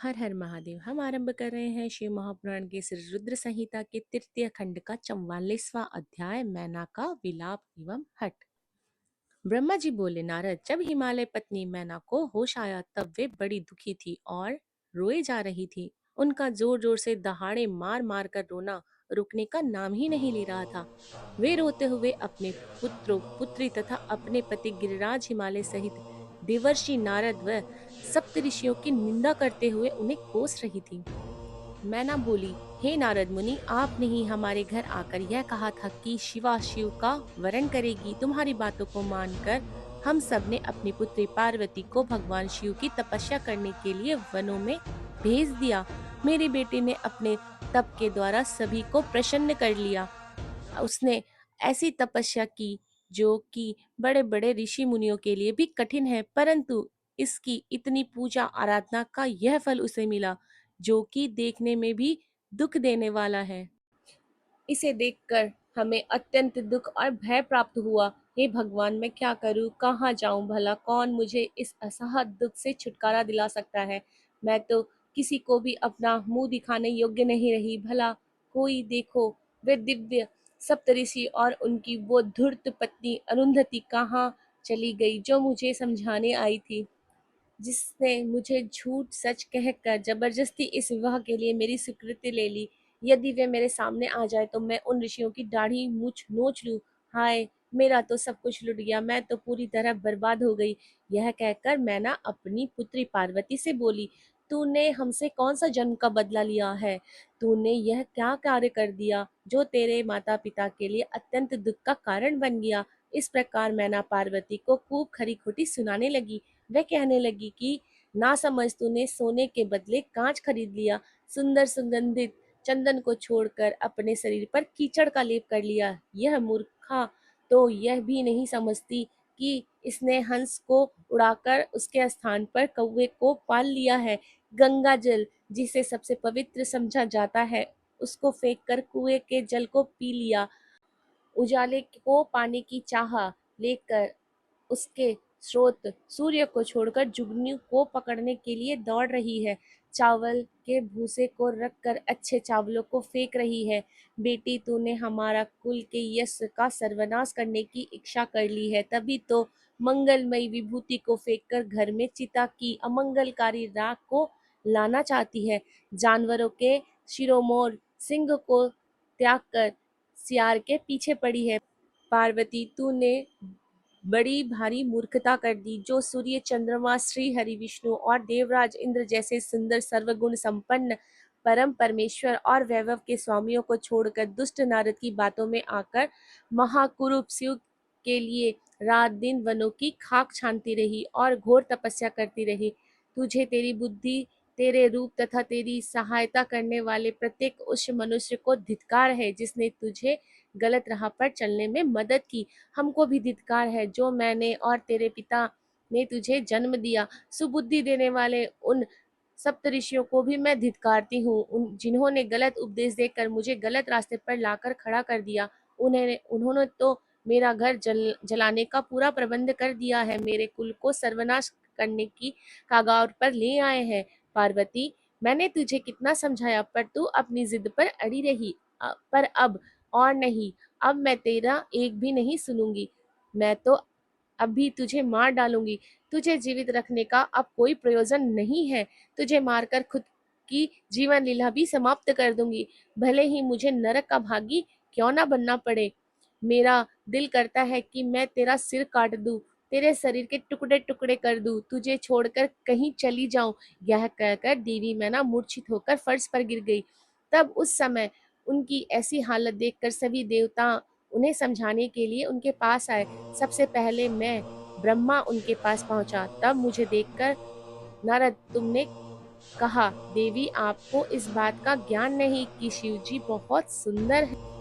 हर हर महादेव। हम आरंभ कर रहे हैं शिव महापुराण के श्री रुद्र संहिता के तृतीय खंड का 44वां अध्याय, मैना का विलाप एवं हट। ब्रह्मा जी बोले, नारद, जब हिमालय पत्नी मैना को होश आया तब वे बड़ी दुखी थी और रोए जा रही थी। उनका जोर जोर से दहाड़े मार मार कर रोना रुकने का नाम ही नहीं ले रहा था। वे रोते हुए अपने पुत्रों पुत्री तथा अपने पति गिरिराज हिमालय सहित देवर्षि नारद व सप्तऋषियों की निंदा करते हुए उन्हें कोस रही थी। मैना बोली, हे नारद मुनि, आपने ही हमारे घर आकर यह कहा था कि शिवा शिव का वरण करेगी। तुम्हारी बातों को मानकर हम सब ने अपनी पुत्री पार्वती को भगवान शिव की तपस्या करने के लिए वनों में भेज दिया। मेरे बेटे ने अपने तप के द्वारा सभी को प्रसन्न कर लिया। उसने ऐसी तपस्या की जो कि बड़े बड़े ऋषि मुनियों के लिए भी कठिन है, परंतु इसकी इतनी पूजा आराधना का यह फल उसे मिला जो कि देखने में भी दुख देने वाला है। इसे देखकर हमें अत्यंत दुख और भय प्राप्त हुआ। हे भगवान, मैं क्या करूं, कहाँ जाऊं भला? कौन मुझे इस असह्य दुख से छुटकारा दिला सकता है? मैं तो किसी को भी अपना मुंह दिखाने योग्य नहीं रही। भला कोई देखो, वे दिव्य सप्तऋषि और उनकी वो धूर्त पत्नी अरुंधति कहाँ चली गई, जो मुझे समझाने आई थी, जिसने मुझे झूठ सच कहकर जबरदस्ती इस विवाह के लिए मेरी स्वीकृति ले ली। यदि वे मेरे सामने आ जाए तो मैं उन ऋषियों की दाढ़ी मूछ नोच लूं। हाय, मेरा तो सब कुछ लुट गया, मैं तो पूरी तरह बर्बाद हो गई। यह कहकर मैना अपनी पुत्री पार्वती से बोली, तूने हमसे कौन सा जन्म का बदला लिया है? तूने यह क्या कार्य कर दिया जो तेरे माता पिता के लिए अत्यंत दुख का कारण बन गया? इस प्रकार मैना पार्वती को खूब खरी खोटी सुनाने लगी। वह कहने लगी कि ना समझ, तूने सोने के बदले कांच खरीद लिया, सुंदर सुगंधित चंदन को छोड़कर अपने शरीर पर कीचड़ का लेप कर लिया। यह मूर्खा तो यह भी नहीं समझती कि इसने हंस को उड़ाकर उसके स्थान पर कौवे को पाल लिया है। गंगा जल, जिसे सबसे पवित्र समझा जाता है, उसको फेंककर कुएं के जल को पी लिया। उजाले को पाने की चाह लेकर उसके स्रोत सूर्य को छोड़कर जुगनू को पकड़ने के लिए दौड़ रही है। चावल के भूसे को रखकर अच्छे चावलों को फेंक रही है। बेटी, तूने हमारा कुल के यश का सर्वनाश करने की इच्छा कर ली है, तभी तो मंगलमयी विभूति को फेंककर घर में चिता की अमंगलकारी राख को लाना चाहती है। जानवरों के शिरोमोर सिंह को त्याग कर सियार के पीछे पड़ी है। पार्वती, तूने बड़ी भारी मूर्खता कर दी, जो सूर्य, चंद्रमा, श्री हरि विष्णु और देवराज इंद्र जैसे सुंदर सर्वगुण संपन्न परम परमेश्वर और वैभव के स्वामियों को छोड़कर दुष्ट नारद की बातों में आकर महाकुरूप शिव के लिए रात दिन वनों की खाक छानती रही और घोर तपस्या करती रही। तुझे तेरी बुद्धि, तेरे रूप तथा तेरी सहायता करने वाले प्रत्येक उस मनुष्य को धिक्कार है जिसने तुझे गलत राह पर चलने में मदद की। हमको भी धिक्कार है जो मैंने और तेरे पिता ने तुझे जन्म दिया। सुबुद्धि देने वाले उन सप्तऋषियों को भी मैं धिक्कारती हूँ, उन जिन्होंने गलत उपदेश देकर मुझे गलत रास्ते पर लाकर खड़ा कर दिया। उन्होंने तो मेरा घर जलाने का पूरा प्रबंध कर दिया है, मेरे कुल को सर्वनाश करने की कगार पर ले आए हैं। पार्वती, मैंने तुझे कितना समझाया पर तू अपनी जिद पर अड़ी रही। पर अब और नहीं, अब मैं तेरा एक भी नहीं सुनूंगी। मैं तो अभी तुझे मार डालूंगी। तुझे जीवित रखने का अब कोई प्रयोजन नहीं है। तुझे मारकर खुद की जीवन लीला भी समाप्त कर दूंगी, भले ही मुझे नरक का भागी क्यों ना बनना पड़े। मेरा दिल करता है कि मैं तेरा सिर काट दूं, तेरे शरीर के टुकड़े टुकड़े कर दूं, तुझे छोड़कर कहीं चली जाऊं। यह कहकर देवी मैना मूर्छित होकर फर्श पर गिर गई। तब उस समय उनकी ऐसी हालत देखकर सभी देवता उन्हें समझाने के लिए उनके पास आए। सबसे पहले मैं, ब्रह्मा, उनके पास पहुंचा। तब मुझे देखकर, नारद, तुमने कहा, देवी, आपको इस बात का ज्ञान नहीं कि शिवजी बहुत सुंदर है।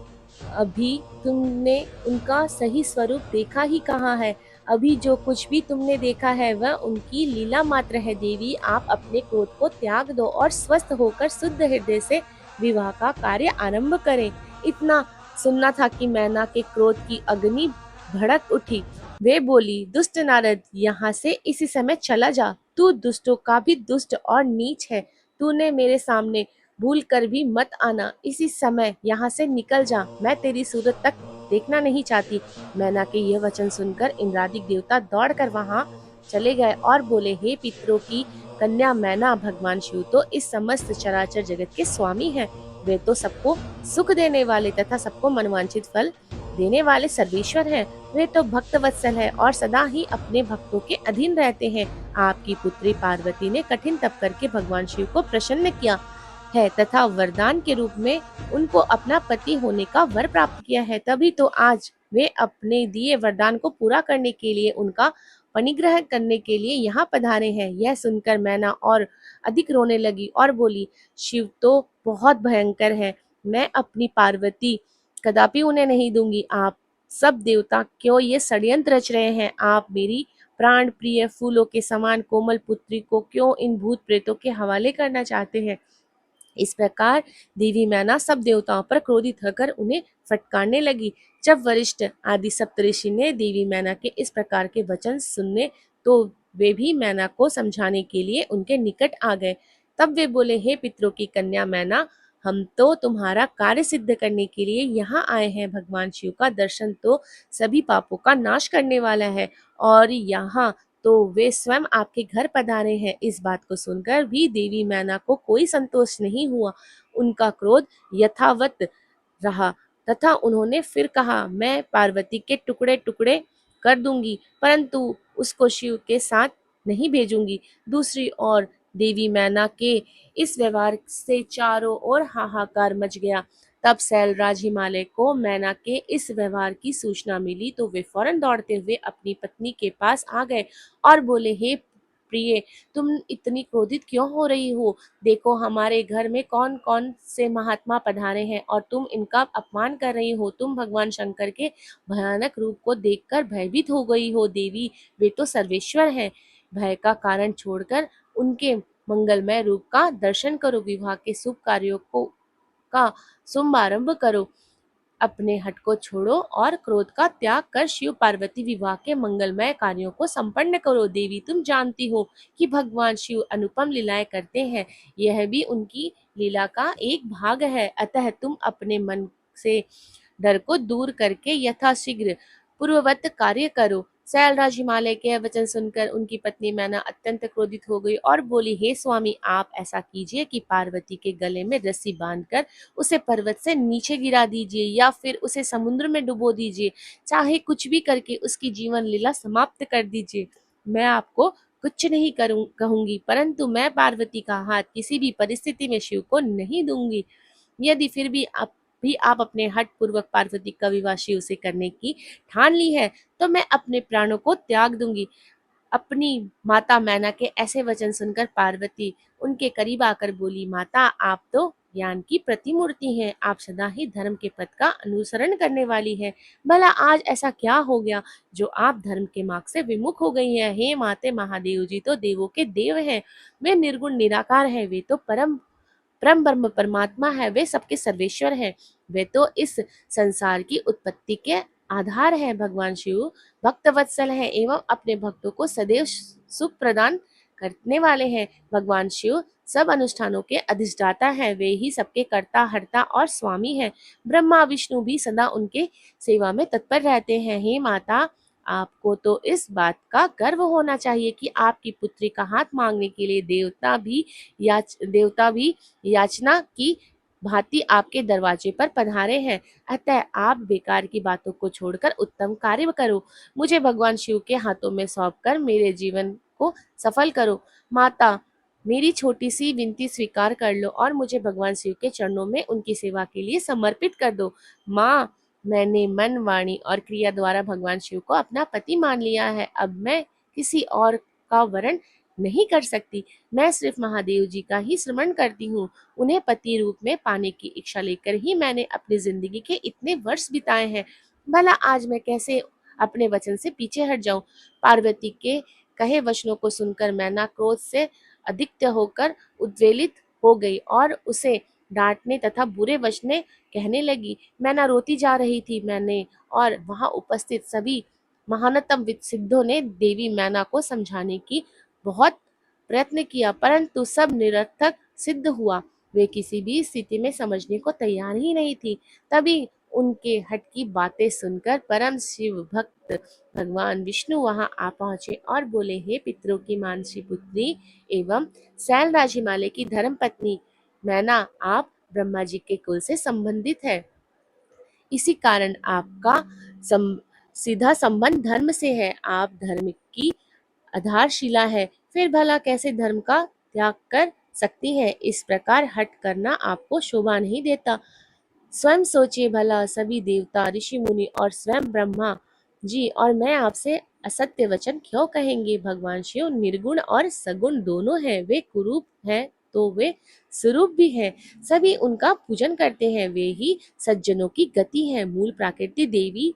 अभी तुमने उनका सही स्वरूप देखा ही कहाँ है। अभी जो कुछ भी तुमने देखा है वह उनकी लीला मात्र है। देवी, आप अपने क्रोध को त्याग दो और स्वस्थ होकर शुद्ध हृदय से विवाह का कार्य आरंभ करें। इतना सुनना था कि मैना के क्रोध की अग्नि भड़क उठी। वे बोली, दुष्ट नारद, यहाँ से इसी समय चला जा। तू दुष्टों का भी दुष्ट और नीच है। तूने मेरे सामने भूल कर भी मत आना, इसी समय यहाँ से निकल जा, मैं तेरी सूरत तक देखना नहीं चाहती। मैना के यह वचन सुनकर इंद्रादिक देवता दौड़कर वहां चले गए और बोले, हे पितरों की कन्या मैना, भगवान शिव तो इस समस्त चराचर जगत के स्वामी हैं। वे तो सबको सुख देने वाले तथा सबको मनवांछित फल देने वाले सर्वेश्वर हैं। वे तो भक्त वत्सल है और सदा ही अपने भक्तों के अधीन रहते हैं। आपकी पुत्री पार्वती ने कठिन तप करके भगवान शिव को प्रसन्न किया है तथा वरदान के रूप में उनको अपना पति होने का वर प्राप्त किया है। तभी तो आज वे अपने दिए वरदान को पूरा करने के लिए, उनका परिग्रह करने के लिए यहाँ पधारे हैं। यह सुनकर मैना और अधिक रोने लगी और बोली, शिव तो बहुत भयंकर है, मैं अपनी पार्वती कदापि उन्हें नहीं दूंगी। आप सब देवता क्यों ये षड्यंत्र रच रहे हैं? आप मेरी प्राण प्रिय फूलों के समान कोमल पुत्री को क्यों इन भूत प्रेतों के हवाले करना चाहते हैं? इस प्रकार देवी मैना सब देवताओं पर क्रोधित होकर उन्हें फटकारने लगी। जब वरिष्ठ आदि सप्तऋषि ने देवी मैना के इस प्रकार के वचन सुनने तो वे भी मैना को समझाने के लिए उनके निकट आ गए। तब वे बोले, हे पितरों की कन्या मैना, हम तो तुम्हारा कार्य सिद्ध करने के लिए यहाँ आए हैं। भगवान शिव का दर्शन तो सभी पापों का नाश करने वाला है और यहाँ तो वे स्वयं आपके घर पधारे हैं। इस बात को सुनकर भी देवी मैना को कोई संतोष नहीं हुआ। उनका क्रोध यथावत रहा तथा उन्होंने फिर कहा, मैं पार्वती के टुकड़े टुकड़े कर दूंगी, परंतु उसको शिव के साथ नहीं भेजूंगी। दूसरी ओर देवी मैना के इस व्यवहार से चारों ओर हाहाकार मच गया। तब सैलराज हिमालय को मैना के इस व्यवहार की सूचना मिली तो वे फौरन दौड़ते हुए अपनी पत्नी के पास आ गए और बोले, हे प्रिय, तुम इतनी क्रोधित क्यों हो रही हो? देखो हमारे घर में कौन कौन से महात्मा पधारे हैं और तुम इनका अपमान कर रही हो। तुम भगवान शंकर के भयानक रूप को देखकर भयभीत हो गई हो। देवी, वे तो सर्वेश्वर हैं। भय का कारण छोड़कर उनके मंगलमय रूप का दर्शन करो। विवाह के शुभ कार्यों को का शुभारंभ करो। अपने हठ को छोड़ो और क्रोध का त्याग कर शिव पार्वती विवाह के मंगलमय कार्यों को संपन्न करो। देवी, तुम जानती हो कि भगवान शिव अनुपम लीलाएं करते हैं, यह भी उनकी लीला का एक भाग है। अतः तुम अपने मन से डर को दूर करके यथाशीघ्र पूर्ववत कार्य करो। सैलराज हिमालय के यह वचन सुनकर उनकी पत्नी मैना अत्यंत क्रोधित हो गई और बोली, हे स्वामी, आप ऐसा कीजिए कि पार्वती के गले में रस्सी बांधकर उसे पर्वत से नीचे गिरा दीजिए या फिर उसे समुद्र में डुबो दीजिए। चाहे कुछ भी करके उसकी जीवन लीला समाप्त कर दीजिए। मैं आपको कुछ नहीं कहूंगी, परंतु मैं पार्वती का हाथ किसी भी परिस्थिति में शिव को नहीं दूंगी। यदि फिर भी आप अपने हठ पूर्वक पार्वती का विवाह शिव से करने की ठान ली है तो मैं अपने प्राणों को त्याग दूंगी। अपनी माता मैना के ऐसे वचन सुनकर पार्वती उनके करीब आकर बोली, माता, आप तो ज्ञान की प्रतिमूर्ति हैं, आप सदा ही धर्म के पथ का अनुसरण करने वाली हैं। भला आज ऐसा क्या हो गया जो आप धर्म के मार्ग से विमुख हो गई हैं? हे माते, महादेव जी तो देवों के देव हैं, वे निर्गुण निराकार हैं, वे तो परम परम ब्रह्म परमात्मा है, वे सबके सर्वेश्वर हैं। वे तो इस संसार की उत्पत्ति के आधार है। भगवान शिव भक्त वत्सल है एवं अपने भक्तों को सदैव सुख प्रदान करने वाले हैं। भगवान शिव सब अनुष्ठानों के अधिष्ठाता हैं, वे ही सबके कर्ता हर्ता और स्वामी हैं। ब्रह्मा विष्णु भी सदा उनके सेवा में तत्पर रहते हैं। हे माता, आपको तो इस बात का गर्व होना चाहिए कि आपकी पुत्री का हाथ मांगने के लिए देवता भी याचना की भांति आपके दरवाजे पर पधारे हैं। अतः आप बेकार की बातों को छोड़कर उत्तम कार्य करो। मुझे भगवान शिव के हाथों में सौंपकर मेरे जीवन को सफल करो। माता, मेरी छोटी सी विनती स्वीकार कर लो और मुझे भगवान शिव के चरणों में उनकी सेवा के लिए समर्पित कर दो। माँ, मैंने मन, वाणी और क्रिया द्वारा भगवान शिव को अपना पति मान लिया है। अब मैं किसी और का वरण नहीं कर सकती। मैं सिर्फ महादेव जी का ही स्मरण करती हूँ। उन्हें पति रूप में पाने की इच्छा लेकर ही मैंने अपनी जिंदगी के इतने वर्ष बिताए हैं। भला आज मैं कैसे अपने वचन से पीछे हट जाऊं? पार्वती के कहे वचनों को सुनकर मैना क्रोध से अधिक होकर उद्वेलित हो गई और उसे डांटने तथा बुरे वचने कहने लगी। मैना रोती जा रही थी। मैंने और वहां उपस्थित सभी महानतम सिद्धों ने देवी मैना को समझाने की बहुत प्रयत्न किया, परंतु सब निरर्थक सिद्ध हुआ। वे किसी भी स्थिति में समझने को तैयार ही नहीं थी। तभी उनके हठ की बातें सुनकर परम शिव भक्त भगवान विष्णु वहां आ पहुंचे और बोले, हे पितरों की मानसी पुत्री एवं सैलराज हिमालय की धर्म पत्नी मैना, आप ब्रह्मा जी के कुल से संबंधित है। इसी कारण आपका सम, सीधा संबंध धर्म से है। आप धर्म की आधारशिला है, फिर भला कैसे धर्म का त्याग कर सकती है? इस प्रकार हट करना आपको शोभा नहीं देता। स्वयं सोचिए भला, सभी देवता, ऋषि मुनि और स्वयं ब्रह्मा जी और मैं आपसे असत्य वचन क्यों कहेंगे? भगवान शिव निर्गुण और सगुण दोनों हैं। वे कुरूप हैं तो वे स्वरूप भी हैं। सभी उनका पूजन करते हैं। वे ही सज्जनों की गति है। मूल प्राकृतिक देवी,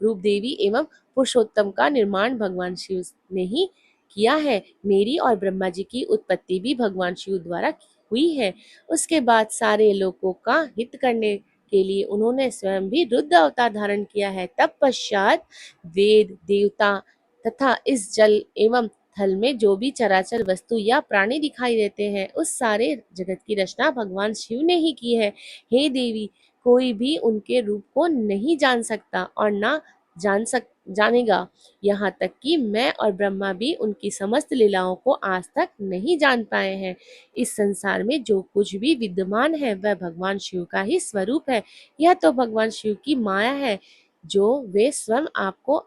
रूप देवी एवं पुरुषोत्तम का निर्माण भगवान शिव ने ही किया है। मेरी और ब्रह्मा जी की उत्पत्ति भी भगवान शिव द्वारा हुई है। उसके बाद सारे लोगों का हित करने के लिए उन्होंने स्वयं भी रुद्र अवतार धारण किया है। तत्पश्चात वेद, देवता तथा इस जल एवं थल में जो भी चराचर वस्तु या प्राणी दिखाई देते हैं, उस सारे जगत की रचना भगवान शिव ने ही की है। हे देवी, कोई भी उनके रूप को नहीं जान सकता और ना जानेगा। यहाँ तक कि मैं और ब्रह्मा भी उनकी समस्त लीलाओं को आज तक नहीं जान पाए हैं। इस संसार में जो कुछ भी विद्यमान है वह भगवान शिव का ही स्वरूप है। यह तो भगवान शिव की माया है जो वे स्वयं आपको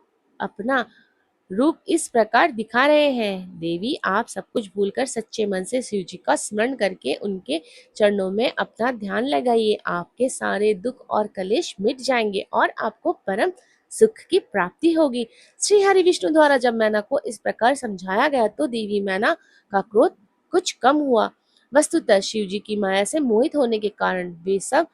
अपना रूप इस प्रकार दिखा रहे हैं। देवी, आप सब कुछ भूलकर सच्चे मन से शिव जी का स्मरण करके उनके चरणों में अपना ध्यान लगाइए। आपके सारे दुख और कलेश मिट जाएंगे और आपको परम सुख की प्राप्ति होगी। श्री हरि विष्णु द्वारा जब मैना को इस प्रकार समझाया गया तो देवी मैना का क्रोध कुछ कम हुआ। वस्तुतः शिव जी की माया से मोहित होने के कारण वे सब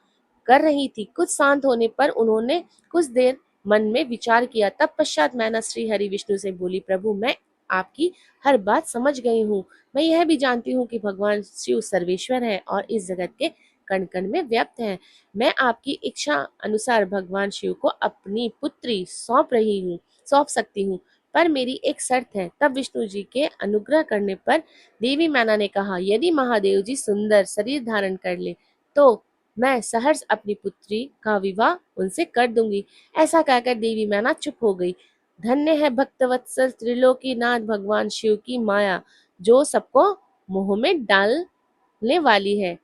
कर रही थी। कुछ शांत होने पर उन्होंने कुछ देर मन में विचार किया। तत्पश्चात मैना श्री हरि विष्णु से बोली, प्रभु, मैं आपकी हर बात समझ गई हूँ। मैं यह भी जानती हूँ कि भगवान शिव सर्वेश्वर है और इस जगत के कण कण में व्याप्त है। मैं आपकी इच्छा अनुसार भगवान शिव को अपनी पुत्री सौंप सकती हूँ, पर मेरी एक शर्त है। तब विष्णु जी के अनुग्रह करने पर देवी मैना ने कहा, यदि महादेव जी सुंदर शरीर धारण कर ले तो मैं सहर्ष अपनी पुत्री का विवाह उनसे कर दूंगी। ऐसा कहकर देवी मैना चुप हो गई। धन्य है भक्तवत्सल त्रिलोकीनाथ भगवान शिव की माया, जो सबको मोह में डालने वाली है।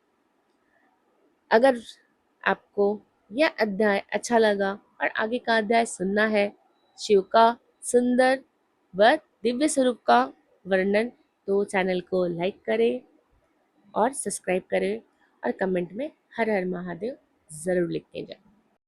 अगर आपको यह अध्याय अच्छा लगा और आगे का अध्याय सुनना है शिव का सुंदर व दिव्य स्वरूप का वर्णन, तो चैनल को लाइक करें और सब्सक्राइब करें और कमेंट में हर हर महादेव जरूर लिख के जाए।